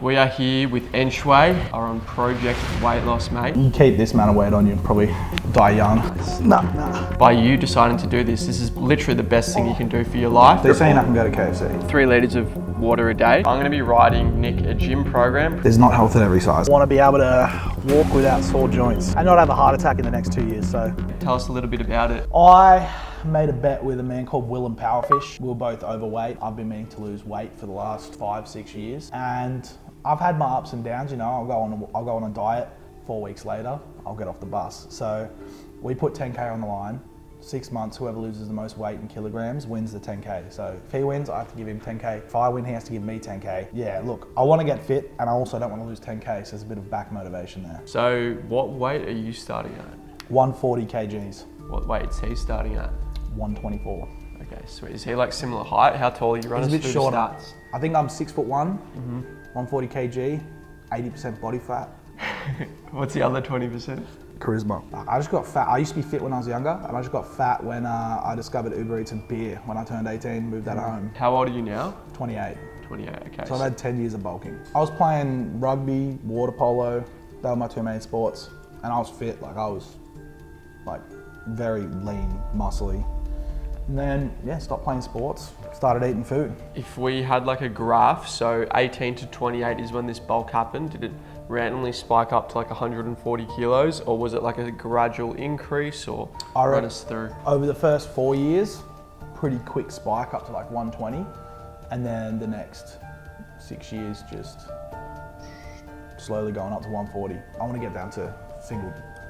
We are here with Ensch, are on project weight loss, mate. You keep this amount of weight on, you'll probably die young. Nah. By you deciding to do this is literally the best thing you can do for your life. They're saying I can go to KFC. 3 litres of water a day. I'm going to be riding Nick a gym program. There's not health at every size. I want to be able to walk without sore joints and not have a heart attack in the next 2 years. So Tell us a little bit about it. I made a bet with a man called Willem Powerfish. We were both overweight. I've been meaning to lose weight for the last 5-6 years. And I've had my ups and downs, you know. I'll go on a diet, 4 weeks later, I'll get off the bus. So we put 10K on the line. 6 months, whoever loses the most weight in kilograms wins the 10K. So if he wins, I have to give him 10K. If I win, he has to give me 10K. Yeah, look, I want to get fit and I also don't want to lose 10K, so there's a bit of back motivation there. So what weight are you starting at? 140 kgs. What weight is he starting at? 124. Okay, sweet. Is he like similar height? How tall are you? Run us He's a bit through shorter. the stats. I think I'm 6'1", 140 kg, 80% body fat. What's the other 20%? Charisma. I just got fat. I used to be fit when I was younger, and I just got fat when I discovered Uber Eats and beer when I turned 18, moved out of home. How old are you now? 28. 28, okay. So I've had 10 years of bulking. I was playing rugby, water polo, they were my 2 main sports, and I was fit. Like I was like very lean, muscly. And then, yeah, stopped playing sports, started eating food. If we had like a graph, so 18 to 28 is when this bulk happened, did it randomly spike up to like 140 kilos, or was it like a gradual increase, or run us through? Over the first 4 years, pretty quick spike up to like 120. And then the next 6 years, just slowly going up to 140. I want to get down to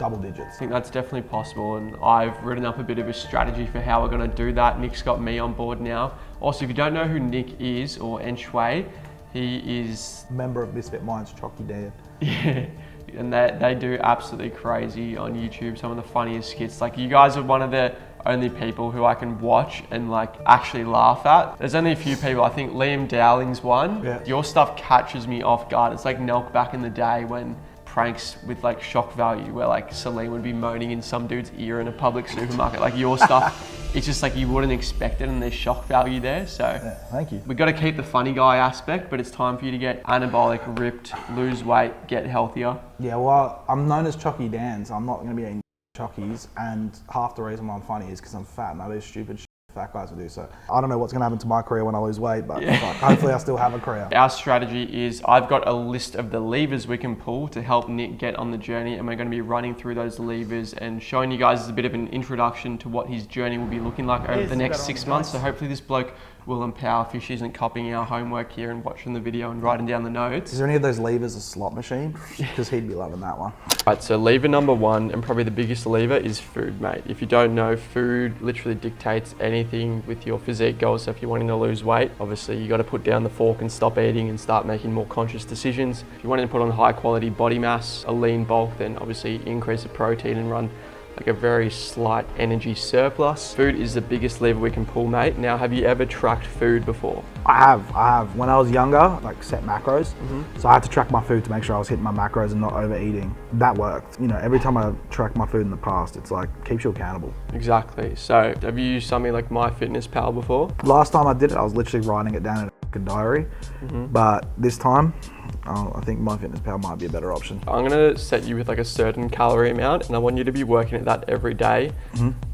double digits. I think that's definitely possible, and I've written up a bit of a strategy for how we're going to do that. Nick's got me on board now. Also, if you don't know who Nick is, or Ensch, he is... Member of Misfit Minds, Chalky Dan. Yeah, and they do absolutely crazy on YouTube, some of the funniest skits. Like, you guys are one of the only people who I can watch and like actually laugh at. There's only a few people, I think Liam Dowling's one. Yeah. Your stuff catches me off guard. It's like Nelk back in the day when pranks with like shock value, where like Celine would be moaning in some dude's ear in a public supermarket. Like your stuff, it's just like you wouldn't expect it, and there's shock value there. So yeah, thank you. We got to keep the funny guy aspect, but it's time for you to get anabolic, ripped, lose weight, get healthier. Yeah, well, I'm known as Chalky Dan, so I'm not going to be eating Chockies, and half the reason why I'm funny is because I'm fat and I do stupid shit fat guys will do. So I don't know what's going to happen to my career when I lose weight, but yeah. Hopefully I still have a career. Our strategy is I've got a list of the levers we can pull to help Nick get on the journey, and we're going to be running through those levers and showing you guys a bit of an introduction to what his journey will be looking like over the next 6 months. So hopefully this bloke, Willem Powerfish, isn't copying our homework here and watching the video and writing down the notes. Is there any of those levers a slot machine? Because he'd be loving that one. Right, so lever number 1, and probably the biggest lever, is food, mate. If you don't know, food literally dictates anything with your physique goals. So if you're wanting to lose weight, obviously you got to put down the fork and stop eating and start making more conscious decisions. If you're wanting to put on high quality body mass, a lean bulk, then obviously increase the protein and run like a very slight energy surplus. Food is the biggest lever we can pull, mate. Now, have you ever tracked food before? I have. When I was younger, like set macros. So I had to track my food to make sure I was hitting my macros and not overeating. That worked. You know, every time I tracked my food in the past, it's like, keeps you accountable. Exactly. So have you used something like MyFitnessPal before? Last time I did it, I was literally writing it down in a diary. But this time, I think MyFitnessPal might be a better option. I'm gonna set you with like a certain calorie amount, and I want you to be working at that every day.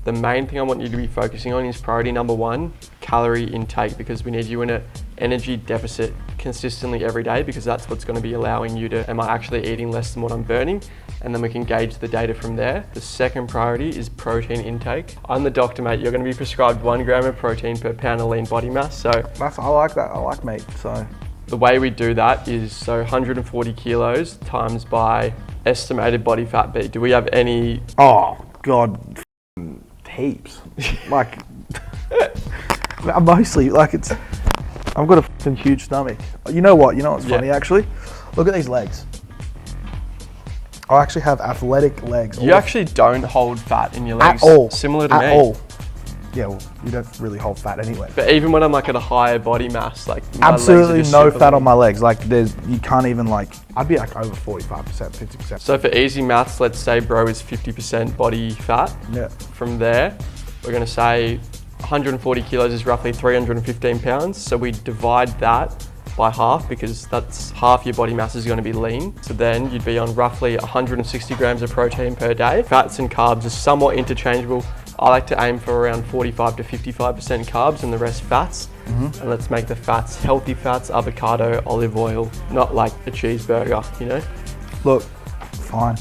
The main thing I want you to be focusing on is priority number 1, calorie intake, because we need you in an energy deficit consistently every day, because that's what's gonna be allowing you to, am I actually eating less than what I'm burning? And then we can gauge the data from there. The second priority is protein intake. I'm the doctor, mate. You're gonna be prescribed 1 gram of protein per pound of lean body mass. So I like that. I like meat, so. The way we do that is, so 140 kilos times by estimated body fat B. Do we have any? Oh God, heaps. Like, mostly, like I've got a huge stomach. You know what? You know what's funny actually? Look at these legs. I actually have athletic legs. You actually don't hold fat in your legs. At all. Similar to me. At all. Yeah, well, you don't really hold fat anyway. But even when I'm like at a higher body mass, like absolutely no fat on my legs. Like you can't even like, I'd be like over 45%, 50%. So for easy maths, let's say bro is 50% body fat. Yeah. From there, we're gonna say 140 kilos is roughly 315 pounds. So we divide that by half because that's half your body mass is going to be lean. So then you'd be on roughly 160 grams of protein per day. Fats and carbs are somewhat interchangeable. I like to aim for around 45 to 55% carbs and the rest fats. And let's make the fats healthy fats, avocado, olive oil, not like a cheeseburger, you know? Look, fine,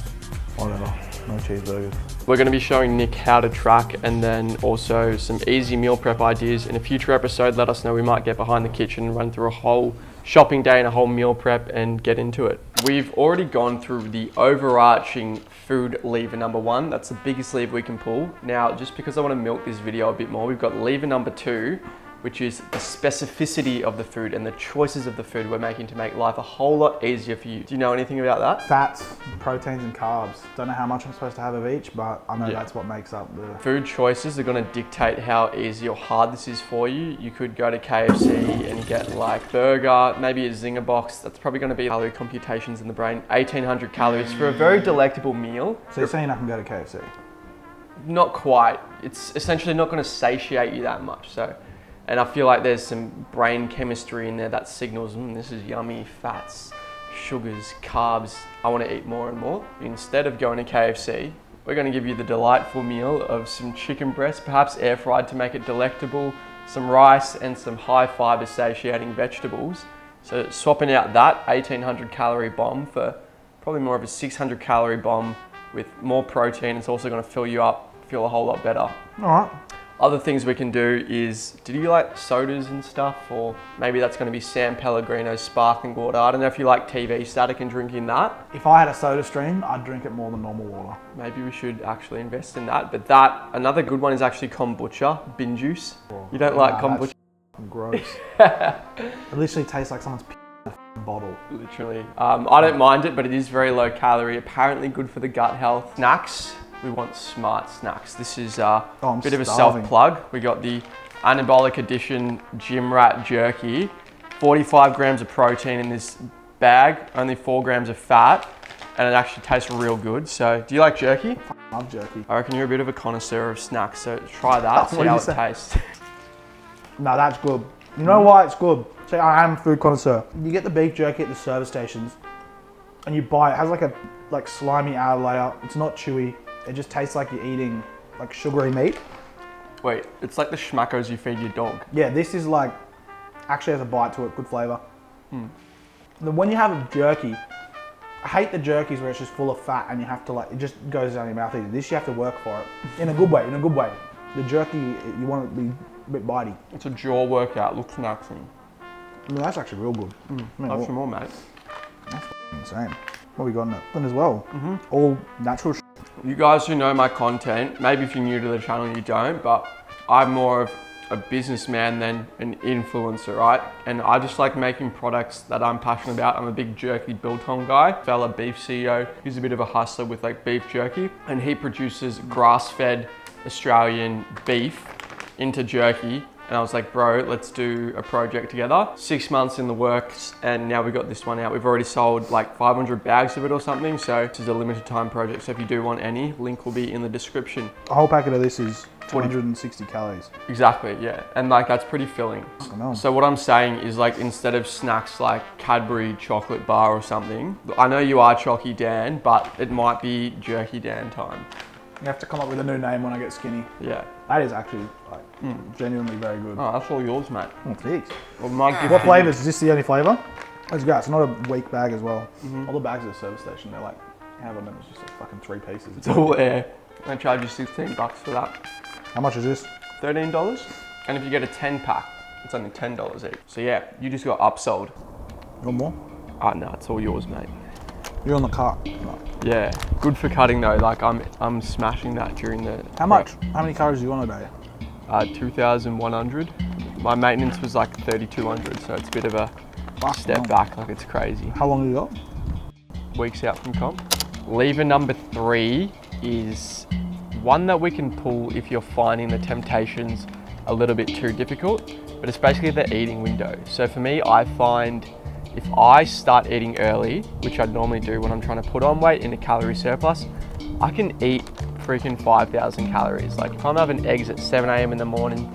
whatever, no cheeseburgers. We're going to be showing Nick how to track and then also some easy meal prep ideas. In a future episode, let us know. We might get behind the kitchen and run through a whole shopping day and a whole meal prep and get into it. We've already gone through the overarching food lever number 1. That's the biggest lever we can pull. Now, just because I want to milk this video a bit more, we've got lever number 2, which is the specificity of the food and the choices of the food we're making to make life a whole lot easier for you. Do you know anything about that? Fats, proteins and carbs. Don't know how much I'm supposed to have of each, but I know that's what makes up the... Food choices are going to dictate how easy or hard this is for you. You could go to KFC and get like burger, maybe a zinger box. That's probably going to be calorie computations in the brain. 1800 calories for a very delectable meal. So you're saying I can go to KFC? Not quite. It's essentially not going to satiate you that much. And I feel like there's some brain chemistry in there that signals, this is yummy, fats, sugars, carbs, I want to eat more and more. Instead of going to KFC, we're going to give you the delightful meal of some chicken breast, perhaps air fried to make it delectable, some rice and some high fiber satiating vegetables. So swapping out that 1800 calorie bomb for probably more of a 600 calorie bomb with more protein. It's also going to fill you up, feel a whole lot better. All right. Other things we can do is, do you like sodas and stuff? Or maybe that's going to be San Pellegrino sparkling water. I don't know if you like TV static and drinking that. If I had a soda stream, I'd drink it more than normal water. Maybe we should actually invest in that. But another good one is actually kombucha, bin juice. You don't like kombucha? Gross. It literally tastes like someone's in a bottle. Literally. I don't mind it, but it is very low calorie. Apparently good for the gut health. Snacks. We want smart snacks. This is a bit of a self-plug. We got the Anabolic Edition Gym Rat Jerky. 45 grams of protein in this bag, only 4 grams of fat, and it actually tastes real good. So, do you like jerky? I love jerky. I reckon you're a bit of a connoisseur of snacks, so try that, see how it tastes. No, that's good. You know why it's good? See, I am a food connoisseur. You get the beef jerky at the service stations, and you buy it. It has like a slimy outer layer. It's not chewy. It just tastes like you're eating like sugary meat. Wait, it's like the schmackos you feed your dog. Yeah, this is like, actually has a bite to it, good flavor. Then when you have a jerky, I hate the jerkies where it's just full of fat and you have to like, it just goes down your mouth easy. This you have to work for it. In a good way, in a good way. The jerky, you want it to be a bit bitey. It's a jaw workout, looks snacksy. I mean, that's actually real good. Have some more, mate. That's insane. What we got in it? Then as well, all natural. You guys who know my content, maybe if you're new to the channel you don't, but I'm more of a businessman than an influencer, right? And I just like making products that I'm passionate about. I'm a big jerky biltong guy, fellow beef CEO. He's a bit of a hustler with like beef jerky, and he produces grass-fed Australian beef into jerky. And I was like, bro, let's do a project together. 6 months in the works, and now we got this one out. We've already sold like 500 bags of it or something. So this is a limited time project. So if you do want any, link will be in the description. A whole packet of this is 260 calories. Exactly, yeah. And like, that's pretty filling. I know. So what I'm saying is like, instead of snacks like Cadbury chocolate bar or something, I know you are Chalky Dan, but it might be Jerky Dan time. You have to come up with a new name when I get skinny. Yeah. That is actually like genuinely very good. Oh, that's all yours, mate. Oh, thanks. Well, what flavours? Is this the only flavour? Let's go. It's not a weak bag as well. All the bags at the service station, they're like, have them and it's just like fucking 3 pieces. It's all air. They charge you $16 for that. How much is this? $13. And if you get a 10 pack, it's only $10 each. So yeah, you just got upsold. You want more? Oh no, it's all yours, mate. You're on the cart. No. Yeah, good for cutting though. Like I'm smashing that during the. How much? How many calories do you want a day? 2,100. My maintenance was like 3,200, so it's a bit of a step back. Like it's crazy. How long have you got? Weeks out from comp. Lever number 3 is one that we can pull if you're finding the temptations a little bit too difficult, but it's basically the eating window. So for me, I find if I start eating early, which I'd normally do when I'm trying to put on weight in a calorie surplus, I can eat freaking 5,000 calories. Like if I'm having eggs at 7 a.m. in the morning,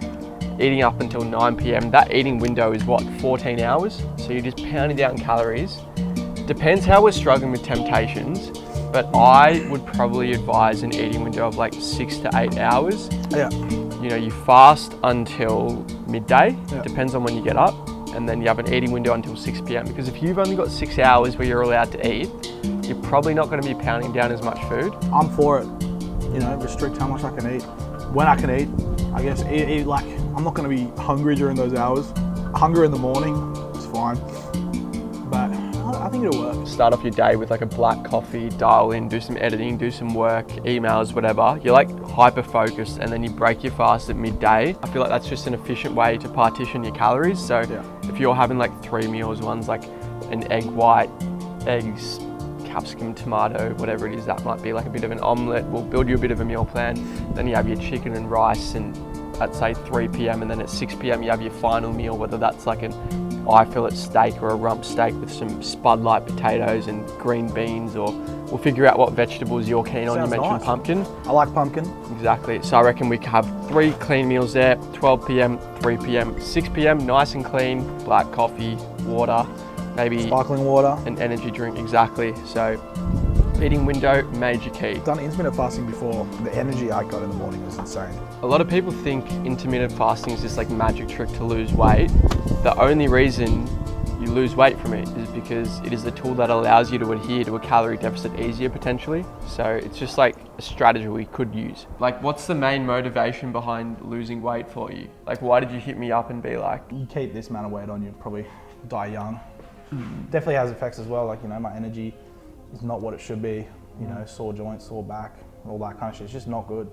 eating up until 9 p.m. That eating window is what, 14 hours? So you're just pounding down calories. Depends how we're struggling with temptations, but I would probably advise an eating window of like 6 to 8 hours. Yeah. You know, you fast until midday, Yeah. depends on when you get up, and then you have an eating window until 6 p.m. Because if you've only got 6 hours where you're allowed to eat, you're probably not going to be pounding down as much food. I'm for it. You know, restrict how much I can eat, when I can eat. I guess eat like, I'm not going to be hungry during those hours. Hunger in the morning, it's fine. But I think it'll work. Start off your day with like a black coffee, dial in, do some editing, do some work, emails, whatever. You're like hyper focused, and then you break your fast at midday. I feel like that's just an efficient way to partition your calories. So if you're having like 3 meals, one's like an egg white, eggs, capsicum, tomato, whatever it is, that might be like a bit of an omelette. We'll build you a bit of a meal plan. Then you have your chicken and rice, and at say 3 p.m. and then at 6 p.m. you have your final meal, whether that's like an eye fillet steak or a rump steak with some spud light potatoes and green beans, or we'll figure out what vegetables you're keen on. Sounds You mentioned nice. pumpkin. I like pumpkin. Exactly. So I reckon we could have 3 clean meals there, 12 p.m, 3 p.m, 6 p.m, nice and clean, black coffee, water, maybe Sparkling water. an energy drink. Exactly. So eating window, major key. I've done intermittent fasting before. The energy I got in the morning was insane. A lot of people think intermittent fasting is this like magic trick to lose weight. The only reason you lose weight from it is because it is the tool that allows you to adhere to a calorie deficit easier potentially. So it's just like a strategy we could use. Like, what's the main motivation behind losing weight for you? Like, why did you hit me up and be like, You keep this amount of weight on, you'd probably die young. Definitely has effects as well. Like, you know, my energy is not what it should be. You know, sore joints, sore back, all that kind of shit. It's just not good.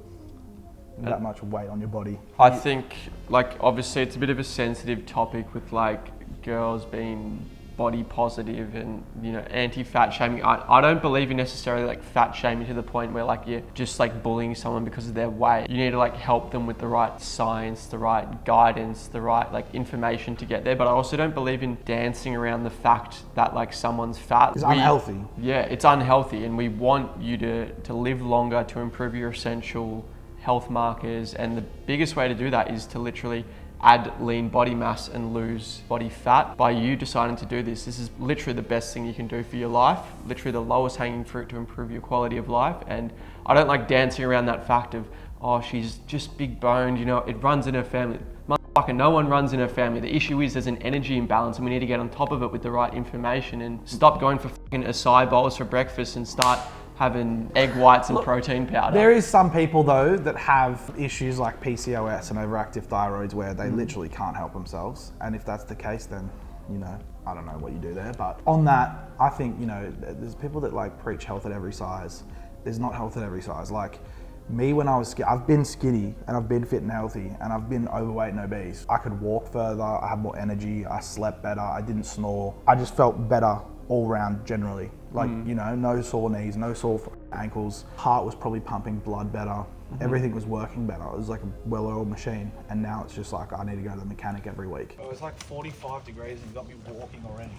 That much weight on your body. I think, like, obviously it's a bit of a sensitive topic with like girls being body positive and, you know, anti-fat shaming. I don't believe in necessarily like fat shaming to the point where like you're just like bullying someone because of their weight. You need to like help them with the right science, the right guidance, the right like information to get there. But I also don't believe in dancing around the fact that like someone's fat. It's unhealthy. Yeah, it's unhealthy, and we want you to live longer, to improve your essential health markers, and the biggest way to do that is to literally add lean body mass and lose body fat. By you deciding to do this is literally the best thing you can do for your life, literally the lowest hanging fruit to improve your quality of life. And I don't like dancing around that fact of, oh, she's just big boned, you know, it runs in her family. Motherfucker, no one runs in her family. The issue is there's an energy imbalance, and we need to get on top of it with the right information and stop going for fucking acai bowls for breakfast and start having egg whites and protein powder. There is some people though that have issues like PCOS and overactive thyroids where they literally can't help themselves. And if that's the case, then, you know, I don't know what you do there. But on that, I think, you know, there's people that like preach health at every size. There's not health at every size. Like me, when I was I've been skinny and I've been fit and healthy and I've been overweight and obese. I could walk further, I had more energy, I slept better, I didn't snore. I just felt better all round generally. Like, you know, no sore knees, no sore ankles. Heart was probably pumping blood better. Everything was working better. It was like a well-oiled machine. And now it's just like, I need to go to the mechanic every week. It was like 45 degrees and you got me walking already.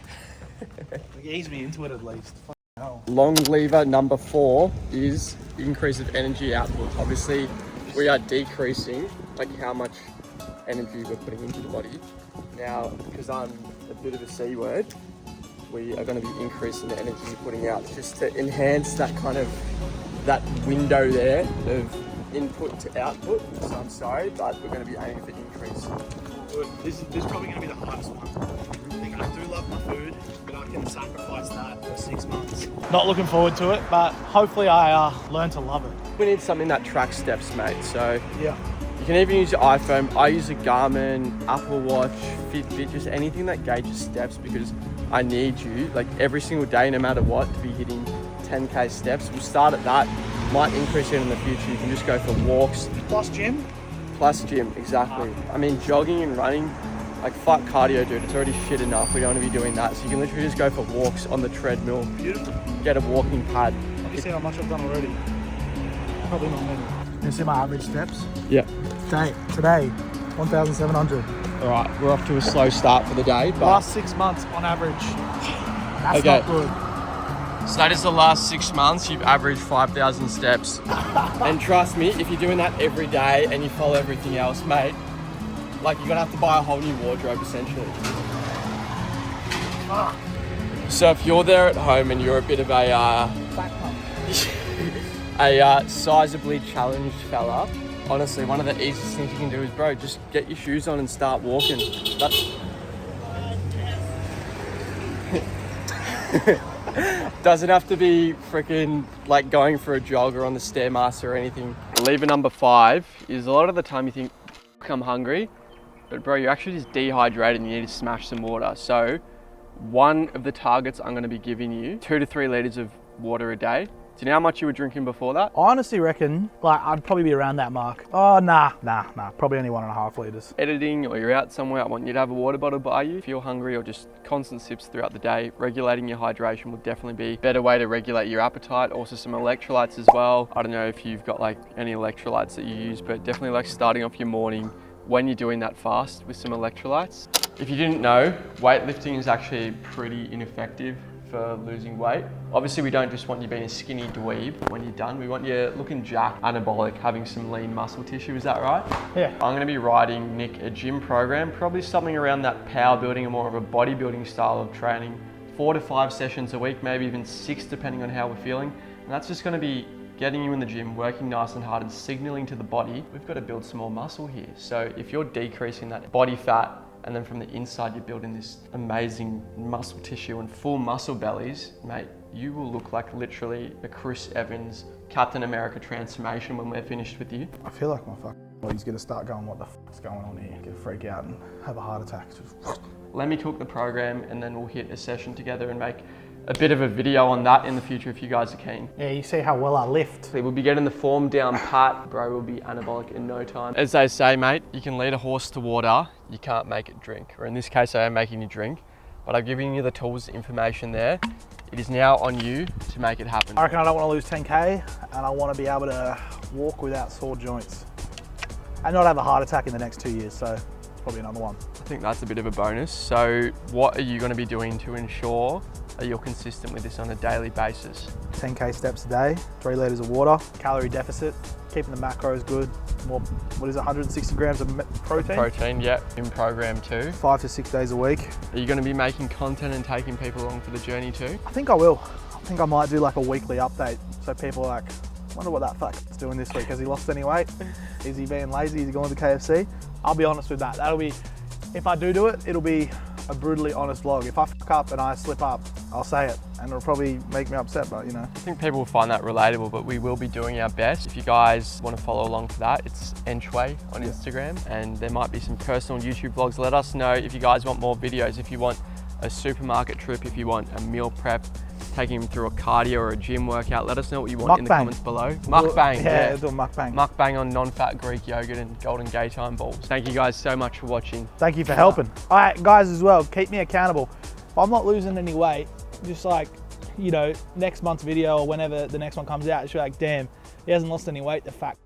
Like, ease me into it at least. Fucking hell. Long lever number 4 is increase of energy output. Obviously, we are decreasing like how much energy we're putting into the body. Now, because I'm a bit of a C word, we are going to be increasing the energy you're putting out just to enhance that kind of, that window there of input to output. So I'm sorry, but we're going to be aiming for increase. Good. This is probably going to be the hardest one. I think I do love my food, but I can sacrifice that for 6 months. Not looking forward to it, but hopefully I learn to love it. We need something that tracks steps, mate. So Yeah. you can even use your iPhone. I use a Garmin, Apple Watch, Fitbit, just anything that gauges steps, because I need you, like every single day, no matter what, to be hitting 10K steps. We'll start at that, might increase it in the future. You can just go for walks. Plus gym? Plus gym, exactly. I mean, jogging and running, like fuck cardio, dude. It's already shit enough. We don't want to be doing that. So you can literally just go for walks on the treadmill. Beautiful. Get a walking pad. Let me see how much I've done already. Probably not many. You see my average steps? Yeah. Today, 1,700. All right, we're off to a slow start for the day, but Last 6 months on average. That's Okay. not good. so that is the last 6 months. You've averaged 5,000 steps. And trust me, if you're doing that every day and you follow everything else, mate, Like, you're gonna have to buy a whole new wardrobe, essentially. So if you're there at home and you're a bit of a sizably challenged fella, honestly, one of the easiest things you can do is, bro, just get your shoes on and start walking. Doesn't have to be freaking like going for a jog or on the Stairmaster or anything. Lever number 5 is a lot of the time you think, I'm hungry, but bro, you're actually just dehydrated and you need to smash some water. So one of the targets I'm gonna be giving you, 2 to 3 liters of water a day. Do you know how much you were drinking before that? I honestly reckon, like, I'd probably be around that mark. Oh, nah. Probably only 1.5 litres. Editing or you're out somewhere, I want you to have a water bottle by you. If you're hungry or just constant sips throughout the day, regulating your hydration will definitely be a better way to regulate your appetite. Also some electrolytes as well. I don't know if you've got like any electrolytes that you use, but definitely like starting off your morning when you're doing that fast with some electrolytes. If you didn't know, weightlifting is actually pretty ineffective for losing weight. Obviously, we don't just want you being a skinny dweeb when you're done. We want you looking jacked, anabolic, having some lean muscle tissue. Is that right? Yeah. I'm gonna be writing Nick a gym program, probably something around that power building or more of a bodybuilding style of training. 4 to 5 sessions a week, maybe even 6 depending on how we're feeling. And that's just gonna be getting you in the gym, working nice and hard and signaling to the body, we've got to build some more muscle here. So if you're decreasing that body fat and then from the inside you're building this amazing muscle tissue and full muscle bellies, mate, you will look like literally a Chris Evans Captain America transformation when we're finished with you. I feel like my body's gonna start going, what the fuck's going on here? Gonna freak out and have a heart attack. Let me cook the program and then we'll hit a session together and make a bit of a video on that in the future if you guys are keen. Yeah, you see how well I lift. We'll be getting the form down pat, bro, will be anabolic in no time. As they say, mate, you can lead a horse to water, you can't make it drink. Or in this case, I am making you drink, but I've given you the tools, the information there. It is now on you to make it happen. I reckon I don't want to lose 10K and I want to be able to walk without sore joints and not have a heart attack in the next 2 years, so probably another one. I think that's a bit of a bonus. So what are you going to be doing to ensure that you're consistent with this on a daily basis? 10K steps a day, 3 litres of water, calorie deficit, keeping the macros good, more, what is it, 160 grams of protein? Protein, yep, in program too. 5 to 6 days a week. Are you going to be making content and taking people along for the journey too? I think I will. I think I might do like a weekly update so people are like, wonder what that fuck's doing this week. Has he lost any weight? Is he being lazy? Is he going to KFC? I'll be honest with that. That'll be, if I do it, it'll be a brutally honest vlog. If I fuck up and I slip up, I'll say it and it'll probably make me upset, but you know. I think people will find that relatable, but we will be doing our best. If you guys want to follow along for that, it's Ensch on Instagram, and there might be some personal YouTube vlogs. Let us know if you guys want more videos, if you want a supermarket trip, if you want a meal prep, taking him through a cardio or a gym workout. Let us know what you want in the comments below. Mukbang, yeah. Do a mukbang. Mukbang on non-fat Greek yogurt and golden gay time balls. Thank you guys so much for watching. Thank you for helping. All right, guys, as well, keep me accountable. If I'm not losing any weight, just like, you know, next month's video or whenever the next one comes out, it's like, damn, he hasn't lost any weight, the fact.